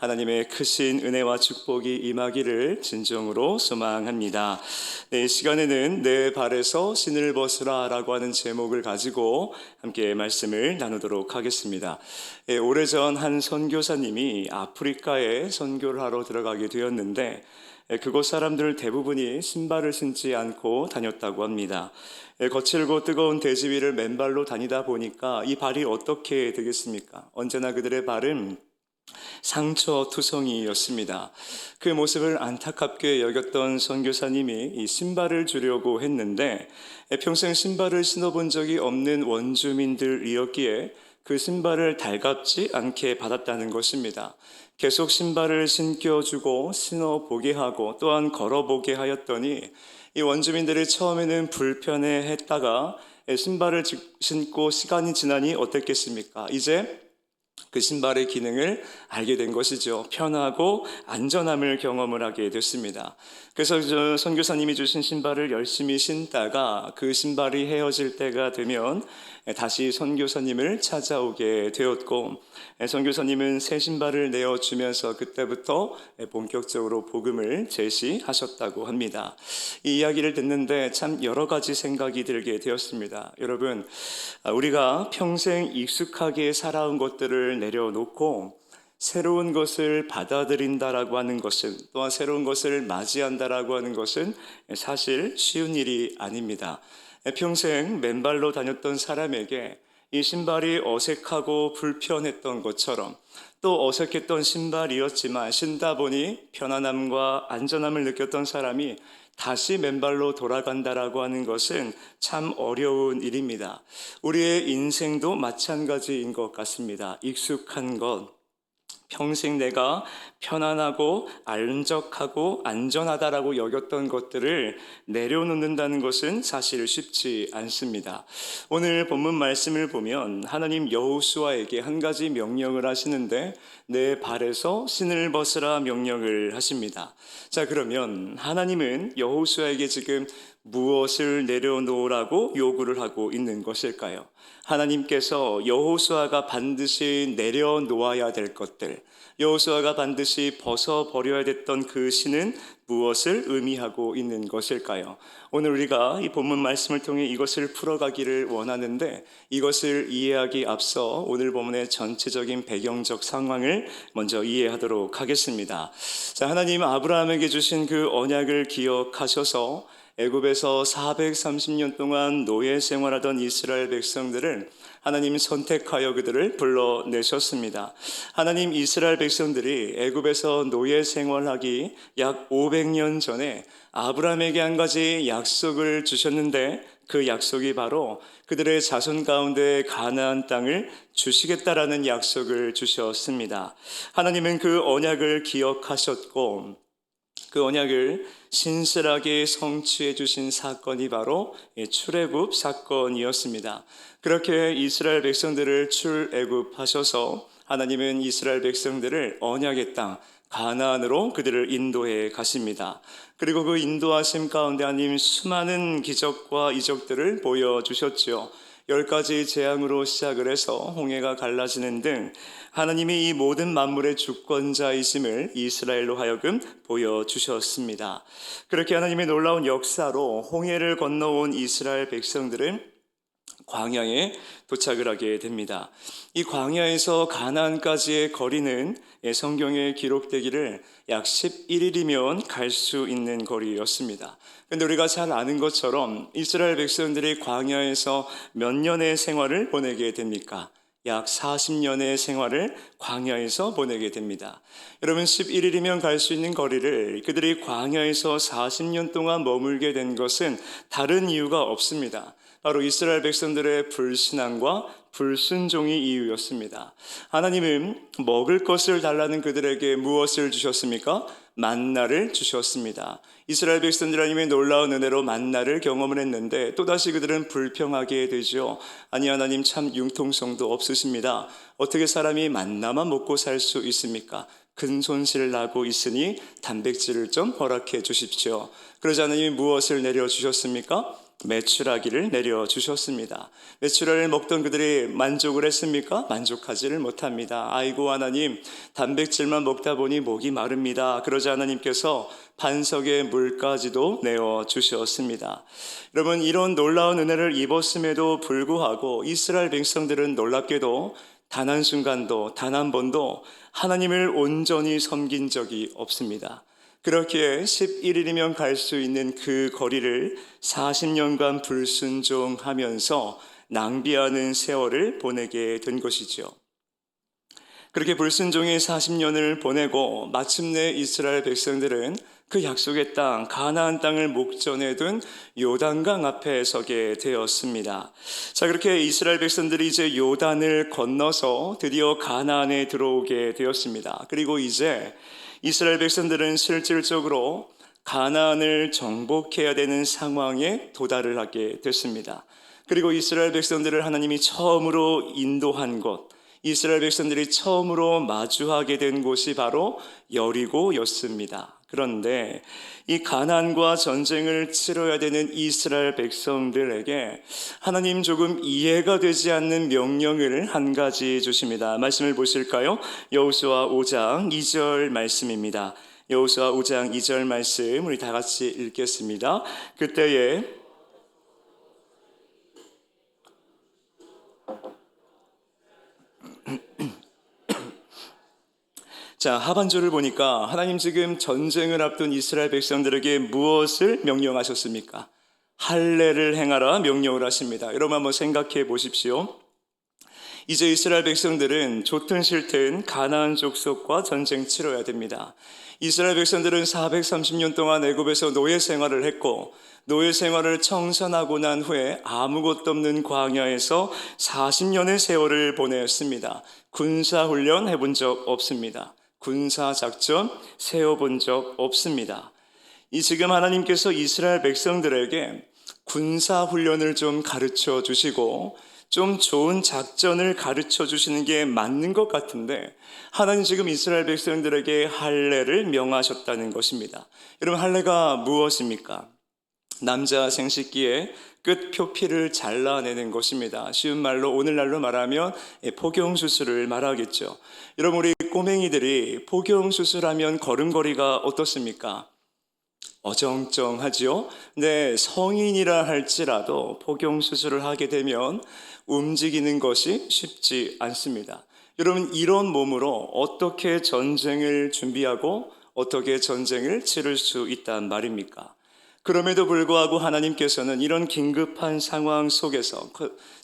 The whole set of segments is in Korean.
하나님의 크신 은혜와 축복이 임하기를 진정으로 소망합니다. 이 시간에는 내 발에서 신을 벗으라 라고 하는 제목을 가지고 함께 말씀을 나누도록 하겠습니다. 오래전 한 선교사님이 아프리카에 선교를 하러 들어가게 되었는데 그곳 사람들 대부분이 신발을 신지 않고 다녔다고 합니다. 거칠고 뜨거운 대지 위를 맨발로 다니다 보니까 이 발이 어떻게 되겠습니까? 언제나 그들의 발은 상처투성이였습니다. 그 모습을 안타깝게 여겼던 선교사님이 이 신발을 주려고 했는데 평생 신발을 신어본 적이 없는 원주민들이었기에 그 신발을 달갑지 않게 받았다는 것입니다. 계속 신발을 신겨주고 신어보게 하고 또한 걸어보게 하였더니 이 원주민들이 처음에는 불편해했다가 신발을 신고 시간이 지나니 어땠겠습니까? 이제 그 신발의 기능을 알게 된 것이죠. 편하고 안전함을 경험을 하게 됐습니다. 그래서 선교사님이 주신 신발을 열심히 신다가 그 신발이 헤어질 때가 되면 다시 선교사님을 찾아오게 되었고, 선교사님은 새 신발을 내어주면서 그때부터 본격적으로 복음을 제시하셨다고 합니다. 이 이야기를 듣는데 참 여러 가지 생각이 들게 되었습니다. 여러분, 우리가 평생 익숙하게 살아온 것들을 내려놓고 새로운 것을 받아들인다라고 하는 것은, 또한 새로운 것을 맞이한다라고 하는 것은 사실 쉬운 일이 아닙니다. 평생 맨발로 다녔던 사람에게 이 신발이 어색하고 불편했던 것처럼, 또 어색했던 신발이었지만 신다 보니 편안함과 안전함을 느꼈던 사람이 다시 맨발로 돌아간다라고 하는 것은 참 어려운 일입니다. 우리의 인생도 마찬가지인 것 같습니다. 익숙한 것, 평생 내가 편안하고 안적하고 안전하다라고 여겼던 것들을 내려놓는다는 것은 사실 쉽지 않습니다. 오늘 본문 말씀을 보면 하나님 여호수아에게 한 가지 명령을 하시는데 내 발에서 신을 벗으라 명령을 하십니다. 자, 그러면 하나님은 여호수아에게 지금 무엇을 내려놓으라고 요구를 하고 있는 것일까요? 하나님께서 여호수아가 반드시 내려놓아야 될 것들, 여호수아가 반드시 벗어버려야 됐던 그 신은 무엇을 의미하고 있는 것일까요? 오늘 우리가 이 본문 말씀을 통해 이것을 풀어가기를 원하는데, 이것을 이해하기 앞서 오늘 본문의 전체적인 배경적 상황을 먼저 이해하도록 하겠습니다. 자, 하나님 아브라함에게 주신 그 언약을 기억하셔서 애굽에서 430년 동안 노예 생활하던 이스라엘 백성들을 하나님 선택하여 그들을 불러내셨습니다. 하나님 이스라엘 백성들이 애굽에서 노예 생활하기 약 500년 전에 아브라함에게 한 가지 약속을 주셨는데, 그 약속이 바로 그들의 자손 가운데 가나안 땅을 주시겠다라는 약속을 주셨습니다. 하나님은 그 언약을 기억하셨고 그 언약을 신실하게 성취해 주신 사건이 바로 출애굽 사건이었습니다. 그렇게 이스라엘 백성들을 출애굽하셔서 하나님은 이스라엘 백성들을 언약의 땅 가나안으로 그들을 인도해 가십니다. 그리고 그 인도하심 가운데 하나님 수많은 기적과 이적들을 보여주셨죠. 10가지 재앙으로 시작을 해서 홍해가 갈라지는 등 하나님이 이 모든 만물의 주권자이심을 이스라엘로 하여금 보여주셨습니다. 그렇게 하나님의 놀라운 역사로 홍해를 건너온 이스라엘 백성들은 광야에 도착을 하게 됩니다. 이 광야에서 가나안까지의 거리는 성경에 기록되기를 약 11일이면 갈 수 있는 거리였습니다. 그런데 우리가 잘 아는 것처럼 이스라엘 백성들이 광야에서 몇 년의 생활을 보내게 됩니까? 약 40년의 생활을 광야에서 보내게 됩니다. 여러분, 11일이면 갈 수 있는 거리를 그들이 광야에서 40년 동안 머물게 된 것은 다른 이유가 없습니다. 바로 이스라엘 백성들의 불신앙과 불순종이 이유였습니다. 하나님은 먹을 것을 달라는 그들에게 무엇을 주셨습니까? 만나를 주셨습니다. 이스라엘 백성들 하나님의 놀라운 은혜로 만나를 경험을 했는데 또다시 그들은 불평하게 되죠. 아니, 하나님 참 융통성도 없으십니다. 어떻게 사람이 만나만 먹고 살 수 있습니까? 큰 손실을 나고 있으니 단백질을 좀 허락해 주십시오. 그러자 하나님이 무엇을 내려주셨습니까? 메추라기를 내려주셨습니다. 메추라기를 먹던 그들이 만족을 했습니까? 만족하지를 못합니다. 아이고 하나님, 단백질만 먹다 보니 목이 마릅니다. 그러자 하나님께서 반석의 물까지도 내어주셨습니다. 여러분, 이런 놀라운 은혜를 입었음에도 불구하고 이스라엘 백성들은 놀랍게도 단 한순간도 단 한 번도 하나님을 온전히 섬긴 적이 없습니다. 그렇기에 11일이면 갈 수 있는 그 거리를 40년간 불순종하면서 낭비하는 세월을 보내게 된 것이죠. 그렇게 불순종의 40년을 보내고 마침내 이스라엘 백성들은 그 약속의 땅, 가나안 땅을 목전에 둔 요단강 앞에 서게 되었습니다. 자, 그렇게 이스라엘 백성들이 이제 요단을 건너서 드디어 가나안에 들어오게 되었습니다. 그리고 이제 이스라엘 백성들은 실질적으로 가나안을 정복해야 되는 상황에 도달을 하게 됐습니다. 그리고 이스라엘 백성들을 하나님이 처음으로 인도한 곳, 이스라엘 백성들이 처음으로 마주하게 된 곳이 바로 여리고였습니다. 그런데 이 가나안과 전쟁을 치러야 되는 이스라엘 백성들에게 하나님 조금 이해가 되지 않는 명령을 한 가지 주십니다. 말씀을 보실까요? 여호수아 5장 2절 말씀입니다. 여호수아 5장 2절 말씀 우리 다 같이 읽겠습니다. 그때에 자, 하반절을 보니까 하나님 지금 전쟁을 앞둔 이스라엘 백성들에게 무엇을 명령하셨습니까? 할례를 행하라 명령을 하십니다. 여러분 한번 생각해 보십시오. 이제 이스라엘 백성들은 좋든 싫든 가나안 족속과 전쟁 치러야 됩니다. 이스라엘 백성들은 430년 동안 애굽에서 노예 생활을 했고 노예 생활을 청산하고 난 후에 아무것도 없는 광야에서 40년의 세월을 보냈습니다. 군사훈련 해본 적 없습니다. 군사작전 세워본 적 없습니다. 이 지금 하나님께서 이스라엘 백성들에게 군사훈련을 좀 가르쳐 주시고 좀 좋은 작전을 가르쳐 주시는 게 맞는 것 같은데 하나님 지금 이스라엘 백성들에게 할례를 명하셨다는 것입니다. 여러분, 할례가 무엇입니까? 남자 생식기에 끝 표피를 잘라내는 것입니다. 쉬운 말로 오늘날로 말하면 포경수술을 말하겠죠. 여러분, 우리 꼬맹이들이 포경수술하면 걸음걸이가 어떻습니까? 어정쩡하지요? 네, 성인이라 할지라도 포경수술을 하게 되면 움직이는 것이 쉽지 않습니다. 여러분, 이런 몸으로 어떻게 전쟁을 준비하고 어떻게 전쟁을 치를 수 있단 말입니까? 그럼에도 불구하고 하나님께서는 이런 긴급한 상황 속에서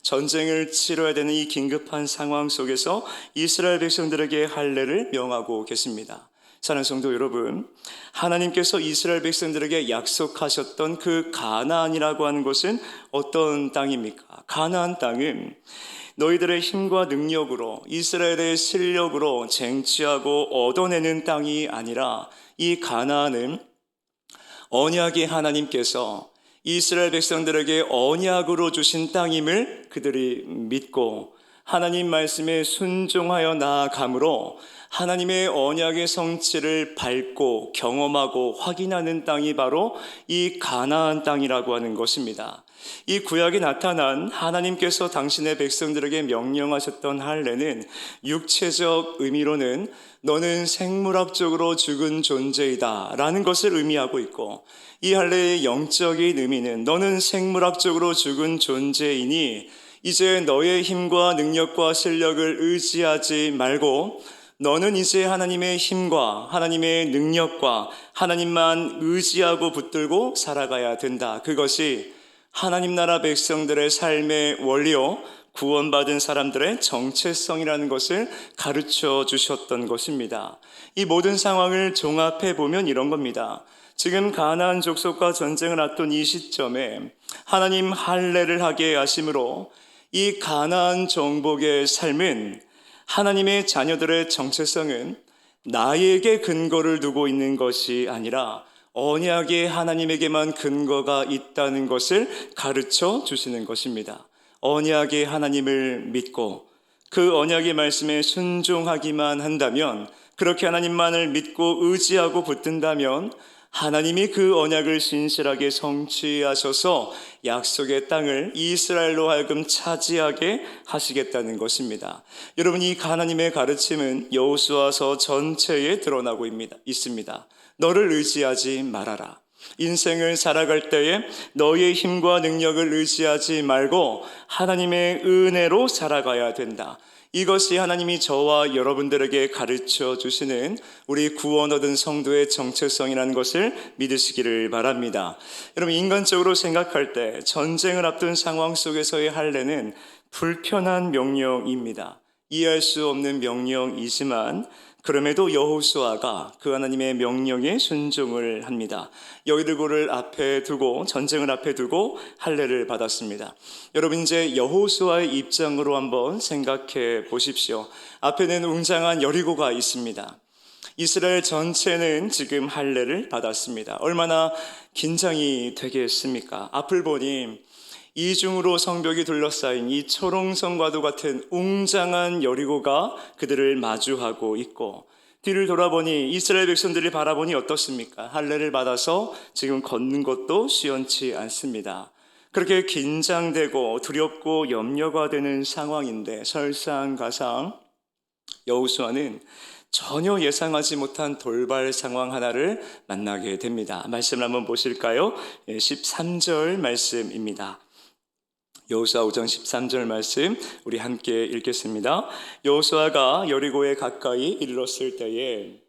전쟁을 치러야 되는 이 긴급한 상황 속에서 이스라엘 백성들에게 할례를 명하고 계십니다. 사랑하는 성도 여러분, 하나님께서 이스라엘 백성들에게 약속하셨던 그 가나안이라고 하는 곳은 어떤 땅입니까? 가나안 땅은 너희들의 힘과 능력으로 이스라엘의 실력으로 쟁취하고 얻어내는 땅이 아니라 이 가나안은 언약의 하나님께서 이스라엘 백성들에게 언약으로 주신 땅임을 그들이 믿고 하나님 말씀에 순종하여 나아감으로 하나님의 언약의 성취를 밟고 경험하고 확인하는 땅이 바로 이 가나안 땅이라고 하는 것입니다. 이 구약에 나타난 하나님께서 당신의 백성들에게 명령하셨던 할례는 육체적 의미로는 너는 생물학적으로 죽은 존재이다 라는 것을 의미하고 있고, 이 할례의 영적인 의미는 너는 생물학적으로 죽은 존재이니 이제 너의 힘과 능력과 실력을 의지하지 말고 너는 이제 하나님의 힘과 하나님의 능력과 하나님만 의지하고 붙들고 살아가야 된다. 그것이 하나님 나라 백성들의 삶의 원리요, 구원받은 사람들의 정체성이라는 것을 가르쳐 주셨던 것입니다. 이 모든 상황을 종합해 보면 이런 겁니다. 지금 가나안 족속과 전쟁을 앞둔 이 시점에 하나님 할례를 하게 하심으로 이 가나안 정복의 삶은, 하나님의 자녀들의 정체성은 나에게 근거를 두고 있는 것이 아니라 언약의 하나님에게만 근거가 있다는 것을 가르쳐 주시는 것입니다. 언약의 하나님을 믿고 그 언약의 말씀에 순종하기만 한다면, 그렇게 하나님만을 믿고 의지하고 붙든다면 하나님이 그 언약을 신실하게 성취하셔서 약속의 땅을 이스라엘로 하여금 차지하게 하시겠다는 것입니다. 여러분, 이 하나님의 가르침은 여호수아서 전체에 드러나고 있습니다. 너를 의지하지 말아라. 인생을 살아갈 때에 너의 힘과 능력을 의지하지 말고 하나님의 은혜로 살아가야 된다. 이것이 하나님이 저와 여러분들에게 가르쳐 주시는 우리 구원 얻은 성도의 정체성이라는 것을 믿으시기를 바랍니다. 여러분, 인간적으로 생각할 때 전쟁을 앞둔 상황 속에서의 할례는 불편한 명령입니다. 이해할 수 없는 명령이지만 그럼에도 여호수아가 그 하나님의 명령에 순종을 합니다. 여리고를 앞에 두고, 전쟁을 앞에 두고 할례를 받았습니다. 여러분, 이제 여호수아의 입장으로 한번 생각해 보십시오. 앞에는 웅장한 여리고가 있습니다. 이스라엘 전체는 지금 할례를 받았습니다. 얼마나 긴장이 되겠습니까? 앞을 보니 이중으로 성벽이 둘러싸인 이 초롱성과도 같은 웅장한 여리고가 그들을 마주하고 있고, 뒤를 돌아보니 이스라엘 백성들이 바라보니 어떻습니까? 할례를 받아서 지금 걷는 것도 시원치 않습니다. 그렇게 긴장되고 두렵고 염려가 되는 상황인데 설상가상 여호수아는 전혀 예상하지 못한 돌발 상황 하나를 만나게 됩니다. 말씀을 한번 보실까요? 13절 말씀입니다. 여호수아 5장 13절 말씀 우리 함께 읽겠습니다. 여호수아가 여리고에 가까이 이르렀을 때에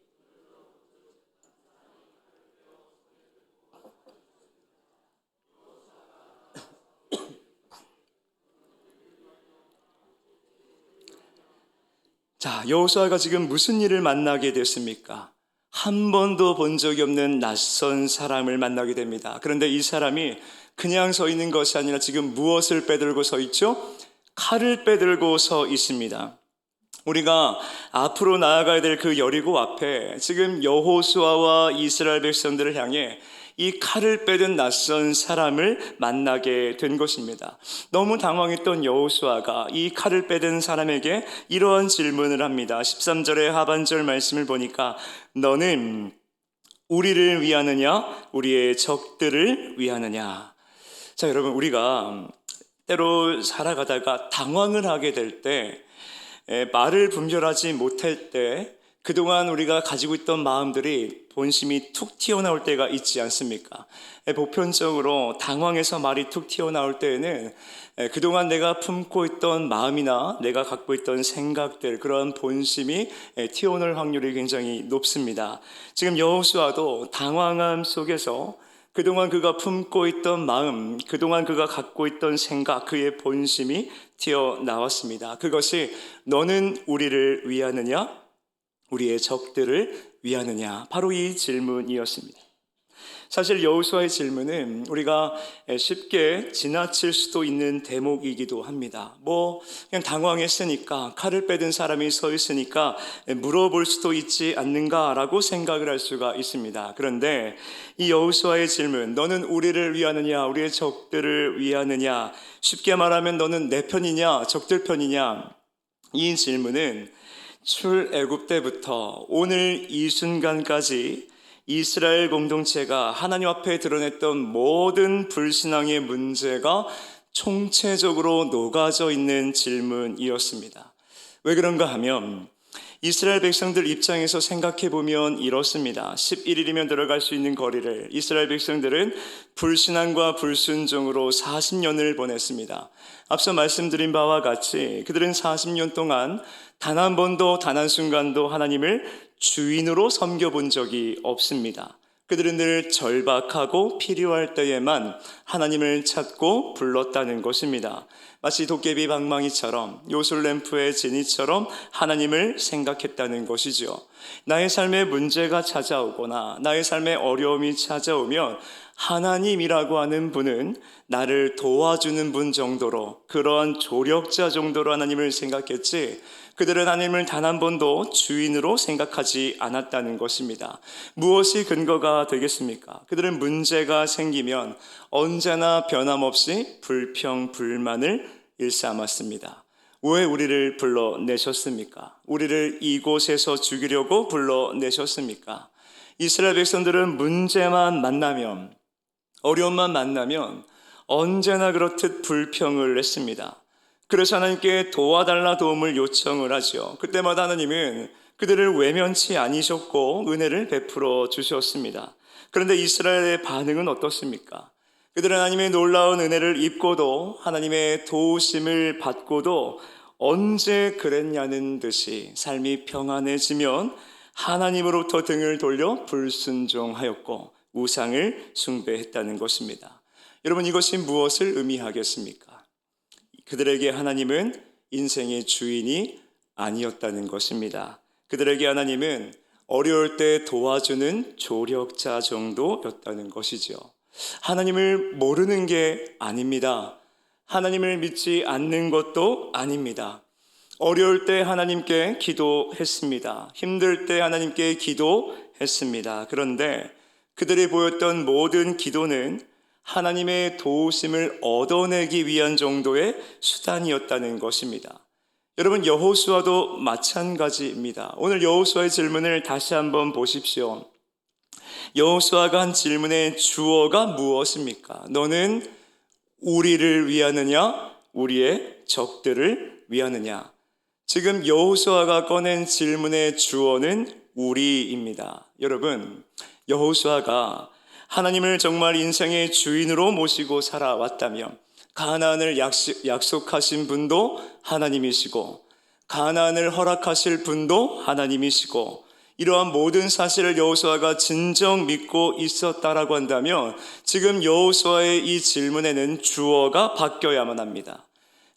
자, 여호수아가 지금 무슨 일을 만나게 됐습니까? 한 번도 본 적이 없는 낯선 사람을 만나게 됩니다. 그런데 이 사람이 그냥 서 있는 것이 아니라 지금 무엇을 빼들고 서 있죠? 칼을 빼들고 서 있습니다. 우리가 앞으로 나아가야 될 그 여리고 앞에 지금 여호수아와 이스라엘 백성들을 향해 이 칼을 빼든 낯선 사람을 만나게 된 것입니다. 너무 당황했던 여호수아가 이 칼을 빼든 사람에게 이러한 질문을 합니다. 13절의 하반절 말씀을 보니까 너는 우리를 위하느냐 우리의 적들을 위하느냐. 자, 여러분, 우리가 때로 살아가다가 당황을 하게 될 때, 말을 분별하지 못할 때 그동안 우리가 가지고 있던 마음들이 본심이 툭 튀어나올 때가 있지 않습니까? 보편적으로 당황해서 말이 툭 튀어나올 때에는 그동안 내가 품고 있던 마음이나 내가 갖고 있던 생각들, 그런 본심이 튀어나올 확률이 굉장히 높습니다. 지금 여호수아도 당황함 속에서 그동안 그가 품고 있던 마음, 그동안 그가 갖고 있던 생각, 그의 본심이 튀어나왔습니다. 그것이 너는 우리를 위하느냐 우리의 적들을 위하느냐, 바로 이 질문이었습니다. 사실 여호수아의 질문은 우리가 쉽게 지나칠 수도 있는 대목이기도 합니다. 그냥 당황했으니까, 칼을 빼든 사람이 서 있으니까 물어볼 수도 있지 않는가라고 생각을 할 수가 있습니다. 그런데 이 여호수아의 질문, 너는 우리를 위하느냐 우리의 적들을 위하느냐, 쉽게 말하면 너는 내 편이냐 적들 편이냐, 이 질문은 출애굽 때부터 오늘 이 순간까지 이스라엘 공동체가 하나님 앞에 드러냈던 모든 불신앙의 문제가 총체적으로 녹아져 있는 질문이었습니다. 왜 그런가 하면 이스라엘 백성들 입장에서 생각해 보면 이렇습니다. 11일이면 들어갈 수 있는 거리를 이스라엘 백성들은 불신앙과 불순종으로 40년을 보냈습니다. 앞서 말씀드린 바와 같이 그들은 40년 동안 단 한 번도 단 한순간도 하나님을 주인으로 섬겨본 적이 없습니다. 그들은 늘 절박하고 필요할 때에만 하나님을 찾고 불렀다는 것입니다. 마치 도깨비 방망이처럼 요술램프의 지니처럼 하나님을 생각했다는 것이죠. 나의 삶에 문제가 찾아오거나 나의 삶에 어려움이 찾아오면 하나님이라고 하는 분은 나를 도와주는 분 정도로, 그러한 조력자 정도로 하나님을 생각했지, 그들은 하나님을 단 한 번도 주인으로 생각하지 않았다는 것입니다. 무엇이 근거가 되겠습니까? 그들은 문제가 생기면 언제나 변함없이 불평, 불만을 일삼았습니다. 왜 우리를 불러내셨습니까? 우리를 이곳에서 죽이려고 불러내셨습니까? 이스라엘 백성들은 문제만 만나면, 어려움만 만나면 언제나 그렇듯 불평을 했습니다. 그래서 하나님께 도와달라 도움을 요청을 하죠. 그때마다 하나님은 그들을 외면치 아니셨고 은혜를 베풀어 주셨습니다. 그런데 이스라엘의 반응은 어떻습니까? 그들은 하나님의 놀라운 은혜를 입고도 하나님의 도우심을 받고도 언제 그랬냐는 듯이 삶이 평안해지면 하나님으로부터 등을 돌려 불순종하였고 우상을 숭배했다는 것입니다. 여러분, 이것이 무엇을 의미하겠습니까? 그들에게 하나님은 인생의 주인이 아니었다는 것입니다. 그들에게 하나님은 어려울 때 도와주는 조력자 정도였다는 것이죠. 하나님을 모르는 게 아닙니다. 하나님을 믿지 않는 것도 아닙니다. 어려울 때 하나님께 기도했습니다. 힘들 때 하나님께 기도했습니다. 그런데 그들이 보였던 모든 기도는 하나님의 도우심을 얻어내기 위한 정도의 수단이었다는 것입니다. 여러분, 여호수아도 마찬가지입니다. 오늘 여호수아의 질문을 다시 한번 보십시오. 여호수아가 한 질문의 주어가 무엇입니까? 너는 우리를 위하느냐, 우리의 적들을 위하느냐? 지금 여호수아가 꺼낸 질문의 주어는 우리입니다. 여러분, 여호수아가 하나님을 정말 인생의 주인으로 모시고 살아왔다면 가나안을 약속하신 분도 하나님이시고 가나안을 허락하실 분도 하나님이시고 이러한 모든 사실을 여호수아가 진정 믿고 있었다라고 한다면 지금 여호수아의 이 질문에는 주어가 바뀌어야만 합니다.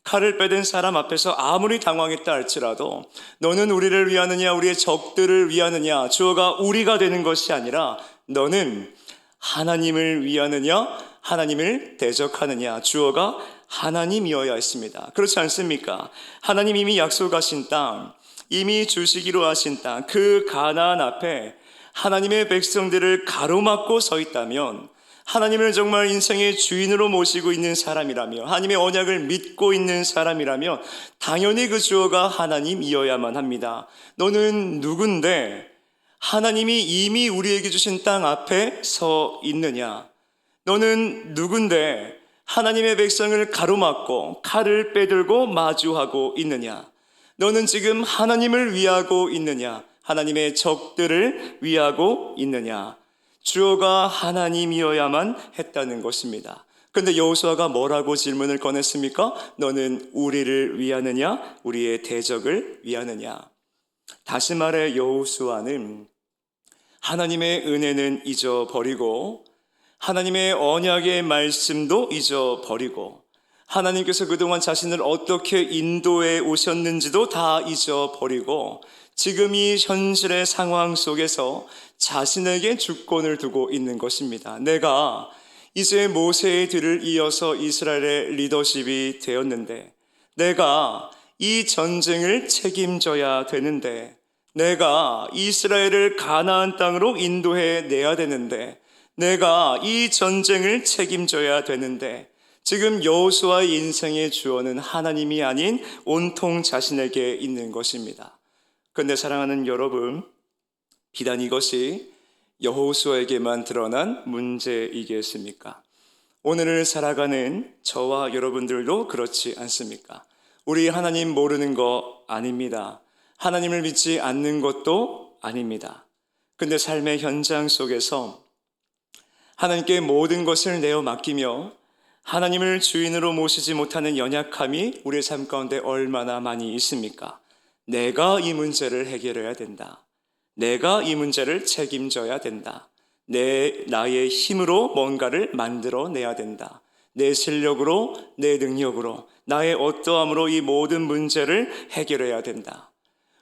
칼을 빼든 사람 앞에서 아무리 당황했다 할지라도 너는 우리를 위하느냐 우리의 적들을 위하느냐, 주어가 우리가 되는 것이 아니라 너는 하나님을 위하느냐 하나님을 대적하느냐, 주어가 하나님이어야 했습니다. 그렇지 않습니까? 하나님 이미 약속하신 땅, 이미 주시기로 하신 땅, 그 가나안 앞에 하나님의 백성들을 가로막고 서 있다면, 하나님을 정말 인생의 주인으로 모시고 있는 사람이라며 하나님의 언약을 믿고 있는 사람이라면 당연히 그 주어가 하나님이어야만 합니다. 너는 누군데 하나님이 이미 우리에게 주신 땅 앞에 서 있느냐? 너는 누군데 하나님의 백성을 가로막고 칼을 빼들고 마주하고 있느냐? 너는 지금 하나님을 위하고 있느냐? 하나님의 적들을 위하고 있느냐? 주어가 하나님이어야만 했다는 것입니다. 그런데 여호수아가 뭐라고 질문을 꺼냈습니까? 너는 우리를 위하느냐? 우리의 대적을 위하느냐? 다시 말해 여호수아는 하나님의 은혜는 잊어버리고 하나님의 언약의 말씀도 잊어버리고 하나님께서 그동안 자신을 어떻게 인도해 오셨는지도 다 잊어버리고 지금 이 현실의 상황 속에서 자신에게 주권을 두고 있는 것입니다. 내가 이제 모세의 뒤를 이어서 이스라엘의 리더십이 되었는데, 내가 이 전쟁을 책임져야 되는데, 내가 이스라엘을 가나안 땅으로 인도해 내야 되는데, 내가 이 전쟁을 책임져야 되는데, 지금 여호수아의 인생의 주어는 하나님이 아닌 온통 자신에게 있는 것입니다. 그런데 사랑하는 여러분, 비단 이것이 여호수아에게만 드러난 문제이겠습니까? 오늘을 살아가는 저와 여러분들도 그렇지 않습니까? 우리 하나님 모르는 거 아닙니다. 하나님을 믿지 않는 것도 아닙니다. 그런데 삶의 현장 속에서 하나님께 모든 것을 내어 맡기며 하나님을 주인으로 모시지 못하는 연약함이 우리의 삶 가운데 얼마나 많이 있습니까? 내가 이 문제를 해결해야 된다. 내가 이 문제를 책임져야 된다. 나의 힘으로 뭔가를 만들어내야 된다. 내 실력으로, 내 능력으로, 나의 어떠함으로 이 모든 문제를 해결해야 된다.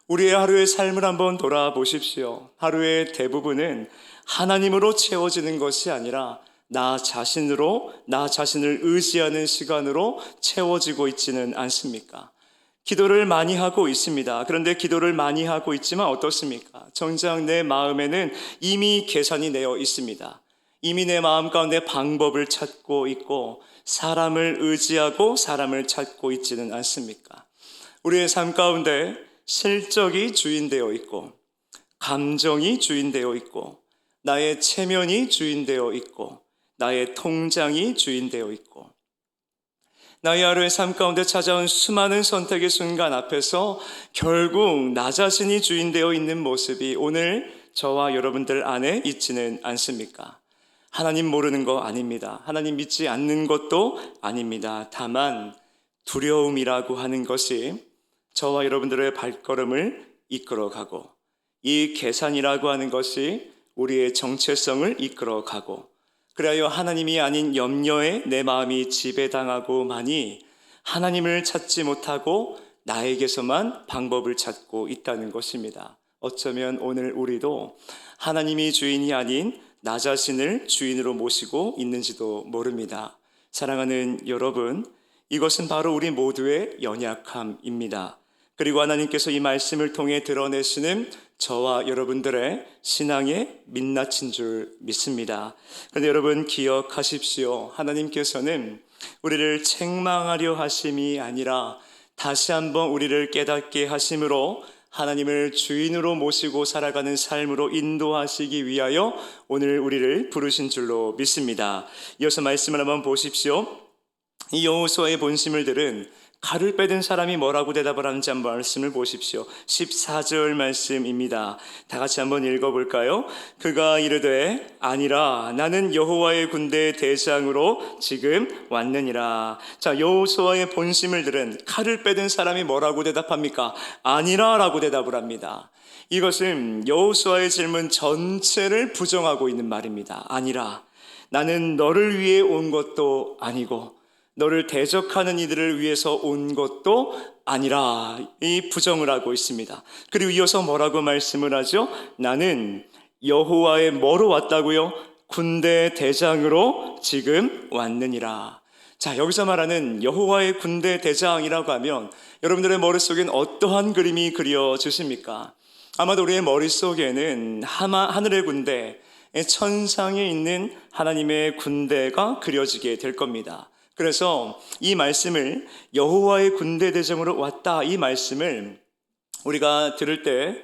우리의 하루의 삶을 한번 돌아보십시오. 하루의 대부분은 하나님으로 채워지는 것이 아니라 나 자신을 의지하는 시간으로 채워지고 있지는 않습니까? 기도를 많이 하고 있습니다. 그런데 기도를 많이 하고 있지만 어떻습니까? 정작 내 마음에는 이미 계산이 되어 있습니다. 이미 내 마음 가운데 방법을 찾고 있고 사람을 의지하고 사람을 찾고 있지는 않습니까? 우리의 삶 가운데 실적이 주인되어 있고 감정이 주인되어 있고 나의 체면이 주인되어 있고 나의 통장이 주인되어 있고 나의 하루의 삶 가운데 찾아온 수많은 선택의 순간 앞에서 결국 나 자신이 주인되어 있는 모습이 오늘 저와 여러분들 안에 있지는 않습니까? 하나님 모르는 거 아닙니다. 하나님 믿지 않는 것도 아닙니다. 다만 두려움이라고 하는 것이 저와 여러분들의 발걸음을 이끌어가고 이 계산이라고 하는 것이 우리의 정체성을 이끌어가고 그리하여 하나님이 아닌 염려에 내 마음이 지배당하고만이 하나님을 찾지 못하고 나에게서만 방법을 찾고 있다는 것입니다. 어쩌면 오늘 우리도 하나님이 주인이 아닌 나 자신을 주인으로 모시고 있는지도 모릅니다. 사랑하는 여러분, 이것은 바로 우리 모두의 연약함입니다. 그리고 하나님께서 이 말씀을 통해 드러내시는 저와 여러분들의 신앙의 민낯인 줄 믿습니다. 그런데 여러분 기억하십시오. 하나님께서는 우리를 책망하려 하심이 아니라 다시 한번 우리를 깨닫게 하심으로 하나님을 주인으로 모시고 살아가는 삶으로 인도하시기 위하여 오늘 우리를 부르신 줄로 믿습니다. 이어서 말씀을 한번 보십시오. 이 여호수아의 본심을 들은 칼을 빼든 사람이 뭐라고 대답을 하는지 한번 말씀을 보십시오. 14절 말씀입니다. 다 같이 한번 읽어볼까요? 그가 이르되 아니라 나는 여호와의 군대의 대장으로 지금 왔느니라. 자, 여호수아의 본심을 들은 칼을 빼든 사람이 뭐라고 대답합니까? 아니라 라고 대답을 합니다. 이것은 여호수아의 질문 전체를 부정하고 있는 말입니다. 아니라 나는 너를 위해 온 것도 아니고 너를 대적하는 이들을 위해서 온 것도 아니라 이 부정을 하고 있습니다. 그리고 이어서 뭐라고 말씀을 하죠? 나는 여호와의 뭐로 왔다고요? 군대 대장으로 지금 왔느니라. 자, 여기서 말하는 여호와의 군대 대장이라고 하면 여러분들의 머릿속엔 어떠한 그림이 그려지십니까? 아마도 우리의 머릿속에는 하늘의 군대, 천상에 있는 하나님의 군대가 그려지게 될 겁니다. 그래서 이 말씀을 여호와의 군대 대장으로 왔다, 이 말씀을 우리가 들을 때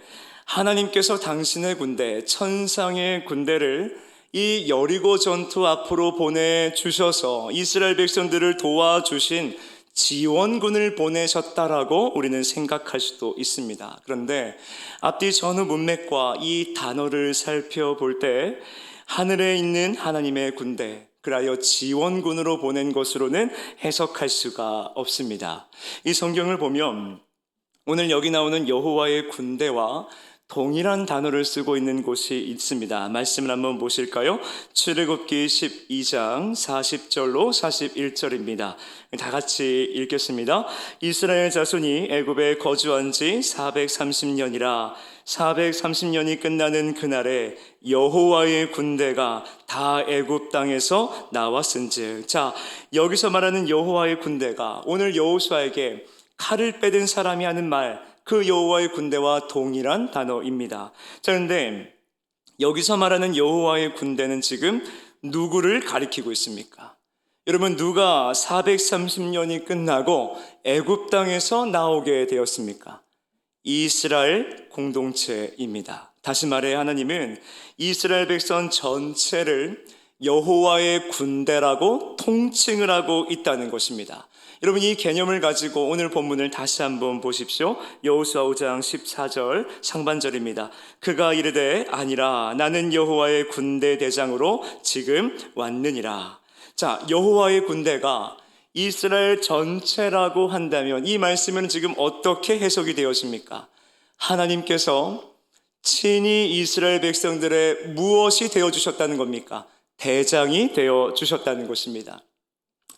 하나님께서 당신의 군대, 천상의 군대를 이 여리고 전투 앞으로 보내주셔서 이스라엘 백성들을 도와주신 지원군을 보내셨다라고 우리는 생각할 수도 있습니다. 그런데 앞뒤 전후 문맥과 이 단어를 살펴볼 때 하늘에 있는 하나님의 군대, 그리하여 지원군으로 보낸 것으로는 해석할 수가 없습니다. 이 성경을 보면 오늘 여기 나오는 여호와의 군대와 동일한 단어를 쓰고 있는 곳이 있습니다. 말씀을 한번 보실까요? 출애굽기 12장 40절로 41절입니다. 다 같이 읽겠습니다. 이스라엘 자손이 애굽에 거주한 지 430년이라 430년이 끝나는 그날에 여호와의 군대가 다 애굽 땅에서 나왔은즉. 자, 여기서 말하는 여호와의 군대가 오늘 여호수아에게 칼을 빼든 사람이 하는 말, 그 여호와의 군대와 동일한 단어입니다. 자, 그런데 여기서 말하는 여호와의 군대는 지금 누구를 가리키고 있습니까? 여러분, 누가 430년이 끝나고 애굽 땅에서 나오게 되었습니까? 이스라엘 공동체입니다. 다시 말해 하나님은 이스라엘 백성 전체를 여호와의 군대라고 통칭을 하고 있다는 것입니다. 여러분, 이 개념을 가지고 오늘 본문을 다시 한번 보십시오. 여호수아 5장 14절 상반절입니다. 그가 이르되 아니라 나는 여호와의 군대 대장으로 지금 왔느니라. 자, 여호와의 군대가 이스라엘 전체라고 한다면 이 말씀은 지금 어떻게 해석이 되어집니까? 하나님께서 친히 이스라엘 백성들의 무엇이 되어주셨다는 겁니까? 대장이 되어주셨다는 것입니다.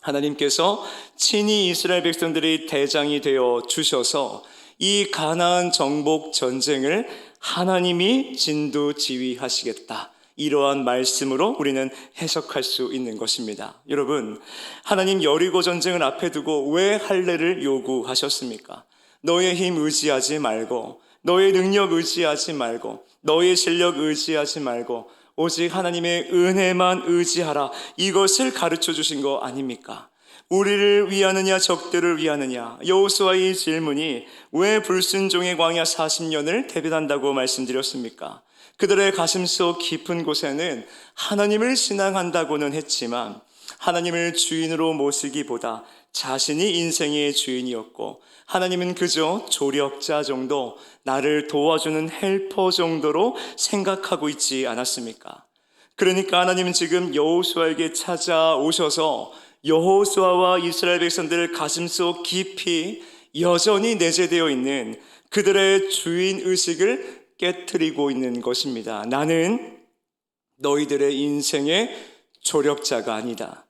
하나님께서 친히 이스라엘 백성들이 대장이 되어 주셔서 이 가나안 정복 전쟁을 하나님이 진두지휘하시겠다, 이러한 말씀으로 우리는 해석할 수 있는 것입니다. 여러분, 하나님 여리고 전쟁을 앞에 두고 왜 할례를 요구하셨습니까? 너의 힘 의지하지 말고, 너의 능력 의지하지 말고, 너의 실력 의지하지 말고 오직 하나님의 은혜만 의지하라, 이것을 가르쳐 주신 거 아닙니까? 우리를 위하느냐 적들을 위하느냐. 여호수아의 질문이 왜 불순종의 광야 40년을 대변한다고 말씀드렸습니까? 그들의 가슴속 깊은 곳에는 하나님을 신앙한다고는 했지만 하나님을 주인으로 모시기보다 자신이 인생의 주인이었고, 하나님은 그저 조력자 정도, 나를 도와주는 헬퍼 정도로 생각하고 있지 않았습니까? 그러니까 하나님은 지금 여호수아에게 찾아오셔서 여호수아와 이스라엘 백성들 가슴속 깊이 여전히 내재되어 있는 그들의 주인 의식을 깨트리고 있는 것입니다. 나는 너희들의 인생의 조력자가 아니다.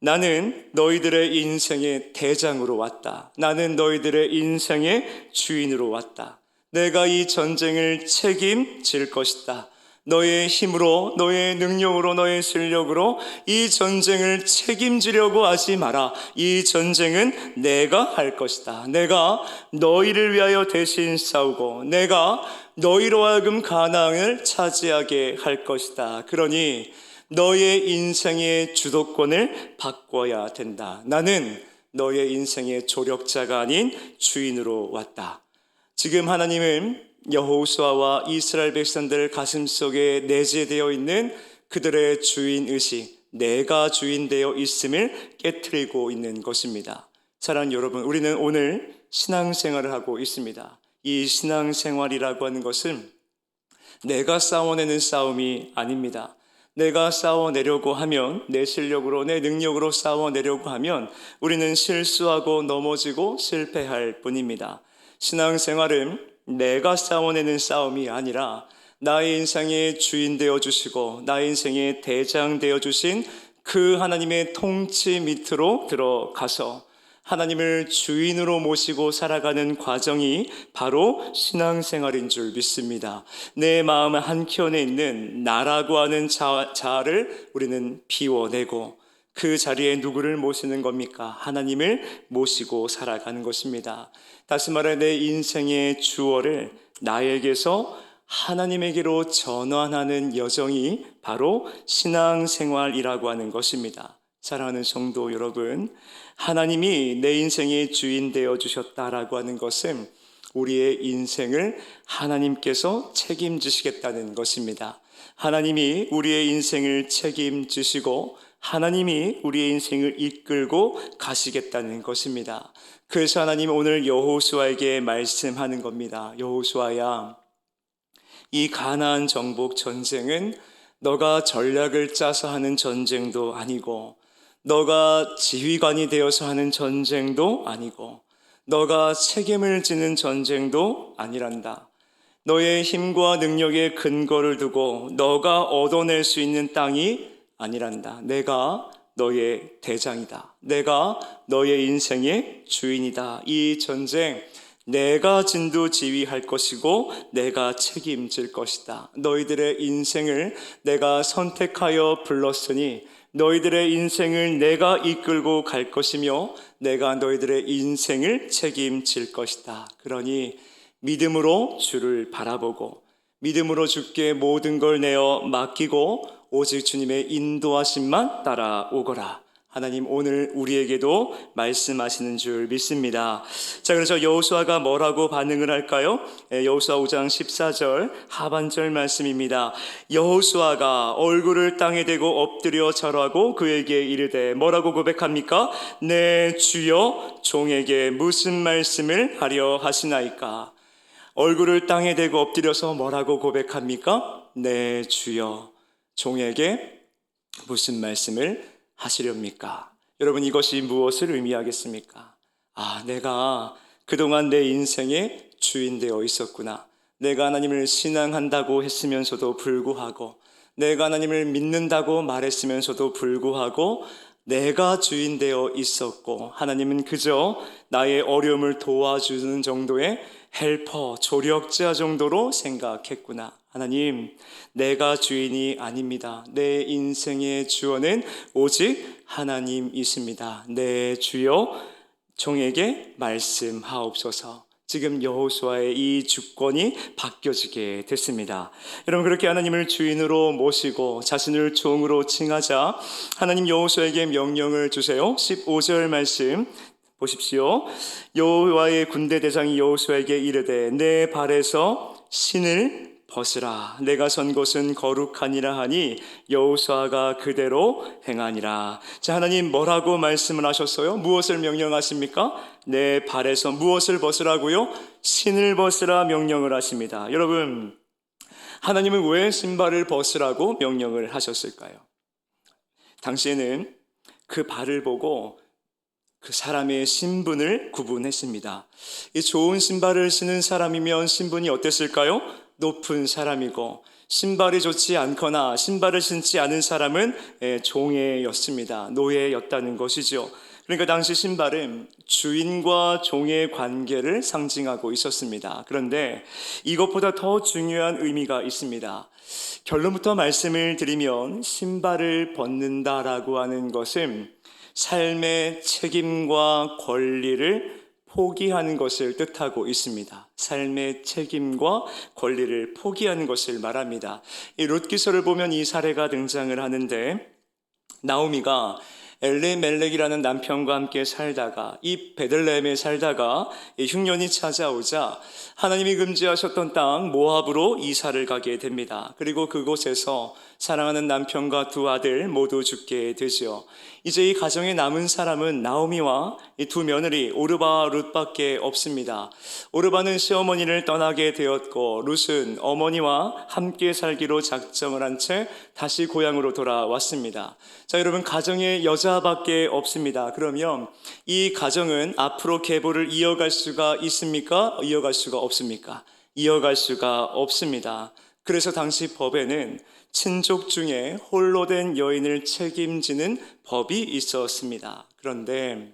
나는 너희들의 인생의 대장으로 왔다. 나는 너희들의 인생의 주인으로 왔다. 내가 이 전쟁을 책임질 것이다. 너의 힘으로, 너의 능력으로, 너의 실력으로 이 전쟁을 책임지려고 하지 마라. 이 전쟁은 내가 할 것이다. 내가 너희를 위하여 대신 싸우고 내가 너희로 하여금 가나안을 차지하게 할 것이다. 그러니 너의 인생의 주도권을 바꿔야 된다. 나는 너의 인생의 조력자가 아닌 주인으로 왔다. 지금 하나님은 여호수아와 이스라엘 백성들 가슴속에 내재되어 있는 그들의 주인의식, 내가 주인되어 있음을 깨트리고 있는 것입니다. 사랑하는 여러분, 우리는 오늘 신앙생활을 하고 있습니다. 이 신앙생활이라고 하는 것은 내가 싸워내는 싸움이 아닙니다. 내가 싸워내려고 하면, 내 실력으로, 내 능력으로 싸워내려고 하면 우리는 실수하고 넘어지고 실패할 뿐입니다. 신앙생활은 내가 싸워내는 싸움이 아니라 나의 인생의 주인 되어주시고 나의 인생의 대장 되어주신 그 하나님의 통치 밑으로 들어가서 하나님을 주인으로 모시고 살아가는 과정이 바로 신앙생활인 줄 믿습니다. 내 마음 한켠에 있는 나라고 하는 자아를 우리는 비워내고 그 자리에 누구를 모시는 겁니까? 하나님을 모시고 살아가는 것입니다. 다시 말해 내 인생의 주어를 나에게서 하나님에게로 전환하는 여정이 바로 신앙생활이라고 하는 것입니다. 사랑하는 성도 여러분, 하나님이 내 인생의 주인 되어주셨다라고 하는 것은 우리의 인생을 하나님께서 책임지시겠다는 것입니다. 하나님이 우리의 인생을 책임지시고 하나님이 우리의 인생을 이끌고 가시겠다는 것입니다. 그래서 하나님은 오늘 여호수아에게 말씀하는 겁니다. 여호수아야, 이 가나안 정복 전쟁은 너가 전략을 짜서 하는 전쟁도 아니고 너가 지휘관이 되어서 하는 전쟁도 아니고 너가 책임을 지는 전쟁도 아니란다. 너의 힘과 능력의 근거를 두고 너가 얻어낼 수 있는 땅이 아니란다. 내가 너의 대장이다. 내가 너의 인생의 주인이다. 이 전쟁 내가 진두지휘할 것이고 내가 책임질 것이다. 너희들의 인생을 내가 선택하여 불렀으니 너희들의 인생을 내가 이끌고 갈 것이며 내가 너희들의 인생을 책임질 것이다. 그러니 믿음으로 주를 바라보고 믿음으로 주께 모든 걸 내어 맡기고 오직 주님의 인도하심만 따라오거라. 하나님 오늘 우리에게도 말씀하시는 줄 믿습니다. 자, 그래서 여호수아가 뭐라고 반응을 할까요? 여호수아 5장 14절 하반절 말씀입니다. 여호수아가 얼굴을 땅에 대고 엎드려 절하고 그에게 이르되 뭐라고 고백합니까? 내 주여 종에게 무슨 말씀을 하려 하시나이까? 얼굴을 땅에 대고 엎드려서 뭐라고 고백합니까? 내 주여 종에게 무슨 말씀을 하시렵니까? 여러분, 이것이 무엇을 의미하겠습니까? 내가 그동안 내 인생의 주인 되어 있었구나. 내가 하나님을 신앙한다고 했으면서도 불구하고, 내가 하나님을 믿는다고 말했으면서도 불구하고 내가 주인 되어 있었고 하나님은 그저 나의 어려움을 도와주는 정도의 헬퍼, 조력자 정도로 생각했구나. 하나님, 내가 주인이 아닙니다. 내 인생의 주어는 오직 하나님이십니다. 내 주여 종에게 말씀하옵소서. 지금 여호수아의 이 주권이 바뀌어지게 됐습니다. 여러분, 그렇게 하나님을 주인으로 모시고 자신을 종으로 칭하자 하나님 여호수아에게 명령을 주세요. 15절 말씀 보십시오. 여호와의 군대 대장이 여호수아에게 이르되 내 발에서 신을 벗으라. 내가 선 곳은 거룩하니라 하니 여호수아가 그대로 행하니라. 자, 하나님 뭐라고 말씀을 하셨어요? 무엇을 명령하십니까? 내 발에서 무엇을 벗으라고요? 신을 벗으라 명령을 하십니다. 여러분, 하나님은 왜 신발을 벗으라고 명령을 하셨을까요? 당시에는 그 발을 보고 그 사람의 신분을 구분했습니다. 이 좋은 신발을 신은 사람이면 신분이 어땠을까요? 높은 사람이고, 신발이 좋지 않거나 신발을 신지 않은 사람은 종애였습니다. 노예였다는 것이죠. 그러니까 당시 신발은 주인과 종의 관계를 상징하고 있었습니다. 그런데 이것보다 더 중요한 의미가 있습니다. 결론부터 말씀을 드리면 신발을 벗는다라고 하는 것은 삶의 책임과 권리를 포기하는 것을 뜻하고 있습니다. 삶의 책임과 권리를 포기하는 것을 말합니다. 이 룻기서를 보면 이 사례가 등장을 하는데, 나오미가 엘리멜렉이라는 남편과 함께 살다가 이 베들레헴에 살다가 흉년이 찾아오자 하나님이 금지하셨던 땅 모압으로 이사를 가게 됩니다. 그리고 그곳에서 사랑하는 남편과 두 아들 모두 죽게 되죠. 이제 이 가정에 남은 사람은 나오미와 이 두 며느리 오르바와 룻밖에 없습니다. 오르바는 시어머니를 떠나게 되었고, 룻은 어머니와 함께 살기로 작정을 한 채 다시 고향으로 돌아왔습니다. 자, 여러분, 가정에 여자밖에 없습니다. 그러면 이 가정은 앞으로 계보를 이어갈 수가 있습니까? 이어갈 수가 없습니까? 이어갈 수가 없습니다. 그래서 당시 법에는 친족 중에 홀로 된 여인을 책임지는 법이 있었습니다. 그런데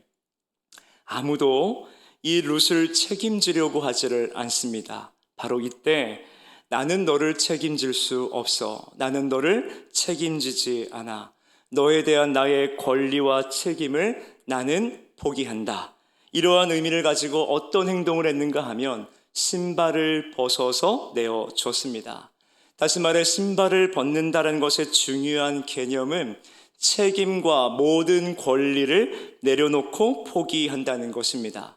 아무도 이 룻을 책임지려고 하지를 않습니다. 바로 이때 나는 너를 책임질 수 없어. 나는 너를 책임지지 않아. 너에 대한 나의 권리와 책임을 나는 포기한다. 이러한 의미를 가지고 어떤 행동을 했는가 하면 신발을 벗어서 내어줬습니다. 다시 말해 신발을 벗는다는 것의 중요한 개념은 책임과 모든 권리를 내려놓고 포기한다는 것입니다.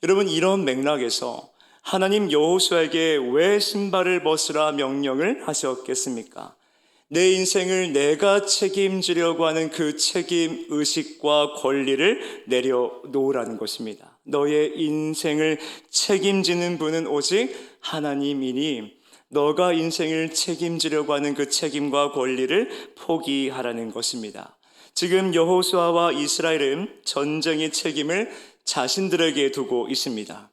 여러분, 이런 맥락에서 하나님 여호수아에게 왜 신발을 벗으라 명령을 하셨겠습니까? 내 인생을 내가 책임지려고 하는 그 책임 의식과 권리를 내려놓으라는 것입니다. 너의 인생을 책임지는 분은 오직 하나님이니 너가 인생을 책임지려고 하는 그 책임과 권리를 포기하라는 것입니다. 지금 여호수아와 이스라엘은 전쟁의 책임을 자신들에게 두고 있습니다.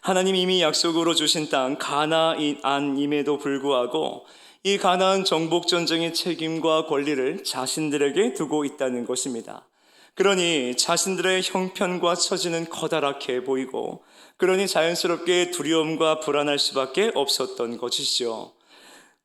하나님 이미 약속으로 주신 땅 가나안임에도 불구하고 이 가나안 정복 전쟁의 책임과 권리를 자신들에게 두고 있다는 것입니다. 그러니 자신들의 형편과 처지는 커다랗게 보이고, 그러니 자연스럽게 두려움과 불안할 수밖에 없었던 것이죠.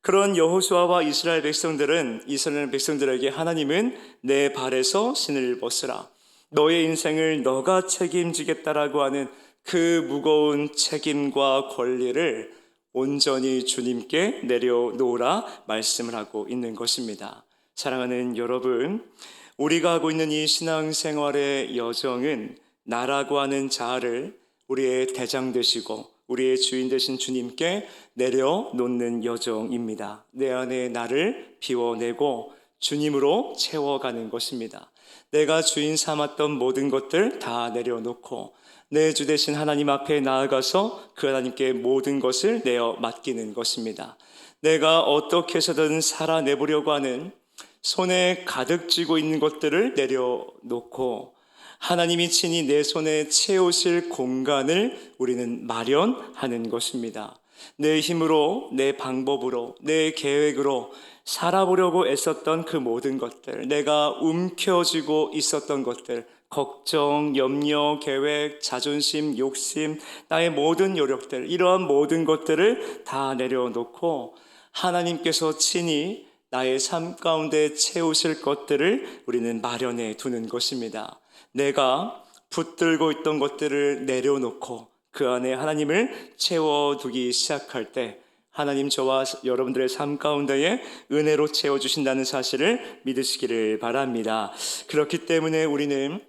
그런 여호수아와 이스라엘 백성들에게 하나님은 내 발에서 신을 벗으라, 너의 인생을 너가 책임지겠다라고 하는 그 무거운 책임과 권리를 온전히 주님께 내려놓으라 말씀을 하고 있는 것입니다. 사랑하는 여러분, 우리가 하고 있는 이 신앙생활의 여정은 나라고 하는 자아를 우리의 대장 되시고 우리의 주인 되신 주님께 내려놓는 여정입니다. 내 안에 나를 비워내고 주님으로 채워가는 것입니다. 내가 주인 삼았던 모든 것들 다 내려놓고 내 주 되신 하나님 앞에 나아가서 그 하나님께 모든 것을 내어 맡기는 것입니다. 내가 어떻게 해서든 살아내보려고 하는 손에 가득 쥐고 있는 것들을 내려놓고 하나님이 친히 내 손에 채우실 공간을 우리는 마련하는 것입니다. 내 힘으로, 내 방법으로, 내 계획으로 살아보려고 애썼던 그 모든 것들, 내가 움켜쥐고 있었던 것들, 걱정, 염려, 계획, 자존심, 욕심, 나의 모든 요력들, 이러한 모든 것들을 다 내려놓고 하나님께서 친히 나의 삶 가운데 채우실 것들을 우리는 마련해 두는 것입니다. 내가 붙들고 있던 것들을 내려놓고 그 안에 하나님을 채워두기 시작할 때 하나님 저와 여러분들의 삶 가운데에 은혜로 채워주신다는 사실을 믿으시기를 바랍니다. 그렇기 때문에 우리는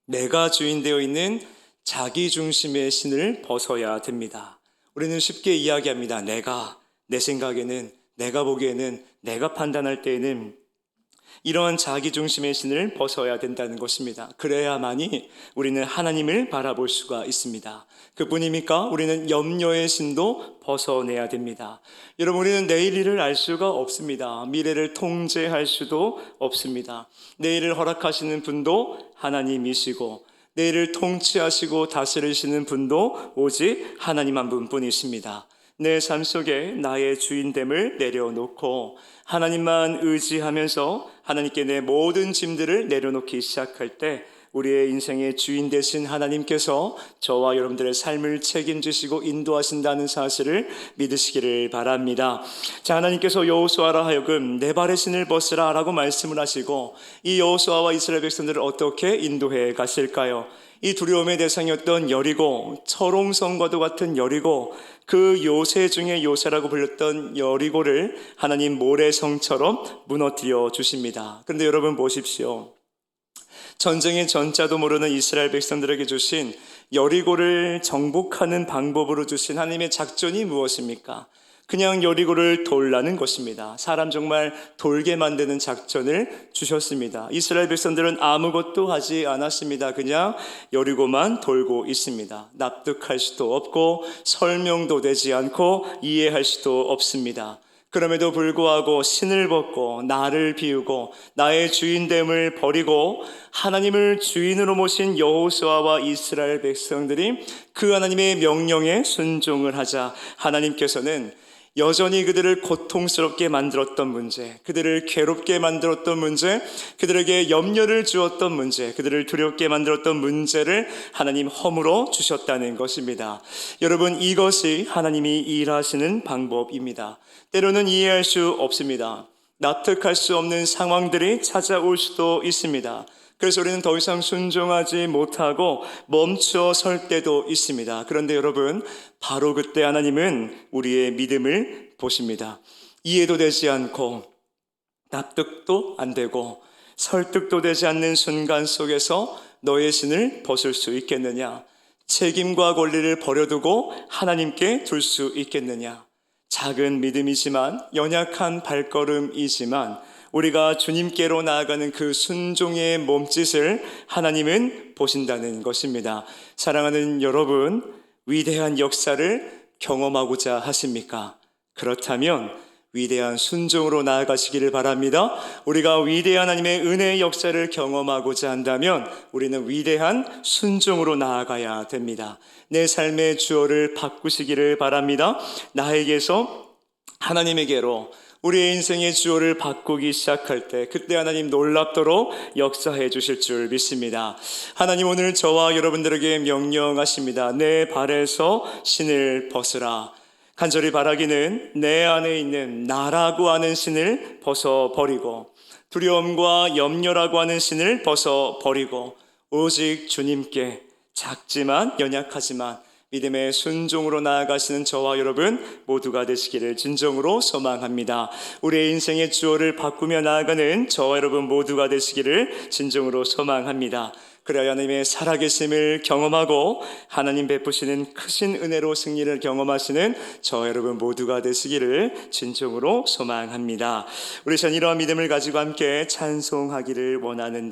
내가 주인 되어 있는 자기 중심의 신을 벗어야 됩니다. 우리는 쉽게 이야기합니다. 내가 내 생각에는, 내가 보기에는, 내가 판단할 때에는 이러한 자기중심의 신을 벗어야 된다는 것입니다. 그래야만이 우리는 하나님을 바라볼 수가 있습니다. 그뿐입니까? 우리는 염려의 신도 벗어내야 됩니다. 여러분, 우리는 내일 일을 알 수가 없습니다. 미래를 통제할 수도 없습니다. 내일을 허락하시는 분도 하나님이시고 내일을 통치하시고 다스리시는 분도 오직 하나님 한 분뿐이십니다. 내 삶 속에 나의 주인됨을 내려놓고 하나님만 의지하면서 하나님께 내 모든 짐들을 내려놓기 시작할 때 우리의 인생의 주인 되신 하나님께서 저와 여러분들의 삶을 책임지시고 인도하신다는 사실을 믿으시기를 바랍니다. 자, 하나님께서 여호수아라 하여금 내 발의 신을 벗으라 라고 말씀을 하시고 이 여호수아와 이스라엘 백성들을 어떻게 인도해 가실까요? 이 두려움의 대상이었던 여리고, 철옹성과도 같은 여리고, 그 요새 중에 요새라고 불렸던 여리고를 하나님 모래성처럼 무너뜨려 주십니다. 그런데 여러분 보십시오. 전쟁의 전자도 모르는 이스라엘 백성들에게 주신 여리고를 정복하는 방법으로 주신 하나님의 작전이 무엇입니까? 그냥 여리고를 돌라는 것입니다. 사람 정말 돌게 만드는 작전을 주셨습니다. 이스라엘 백성들은 아무것도 하지 않았습니다. 그냥 여리고만 돌고 있습니다. 납득할 수도 없고 설명도 되지 않고 이해할 수도 없습니다. 그럼에도 불구하고 신을 벗고 나를 비우고 나의 주인됨을 버리고 하나님을 주인으로 모신 여호수아와 이스라엘 백성들이 그 하나님의 명령에 순종을 하자 하나님께서는 여전히 그들을 고통스럽게 만들었던 문제, 그들을 괴롭게 만들었던 문제, 그들에게 염려를 주었던 문제, 그들을 두렵게 만들었던 문제를 하나님 허물어 주셨다는 것입니다. 여러분, 이것이 하나님이 일하시는 방법입니다. 때로는 이해할 수 없습니다. 납득할 수 없는 상황들이 찾아올 수도 있습니다. 그래서 우리는 더 이상 순종하지 못하고 멈춰 설 때도 있습니다. 그런데 여러분, 바로 그때 하나님은 우리의 믿음을 보십니다. 이해도 되지 않고 납득도 안 되고 설득도 되지 않는 순간 속에서 너의 신을 벗을 수 있겠느냐? 책임과 권리를 버려두고 하나님께 둘 수 있겠느냐? 작은 믿음이지만, 연약한 발걸음이지만 우리가 주님께로 나아가는 그 순종의 몸짓을 하나님은 보신다는 것입니다. 사랑하는 여러분, 위대한 역사를 경험하고자 하십니까? 그렇다면 위대한 순종으로 나아가시기를 바랍니다. 우리가 위대한 하나님의 은혜의 역사를 경험하고자 한다면 우리는 위대한 순종으로 나아가야 됩니다. 내 삶의 주어를 바꾸시기를 바랍니다. 나에게서 하나님에게로 우리의 인생의 주어를 바꾸기 시작할 때 그때 하나님 놀랍도록 역사해 주실 줄 믿습니다. 하나님 오늘 저와 여러분들에게 명령하십니다. 내 발에서 신을 벗으라. 간절히 바라기는 내 안에 있는 나라고 하는 신을 벗어버리고 두려움과 염려라고 하는 신을 벗어버리고 오직 주님께 작지만 연약하지만 믿음의 순종으로 나아가시는 저와 여러분 모두가 되시기를 진정으로 소망합니다. 우리의 인생의 주어를 바꾸며 나아가는 저와 여러분 모두가 되시기를 진정으로 소망합니다. 그래야 하나님의 살아계심을 경험하고 하나님 베푸시는 크신 은혜로 승리를 경험하시는 저와 여러분 모두가 되시기를 진정으로 소망합니다. 우리 전 이러한 믿음을 가지고 함께 찬송하기를 원하는데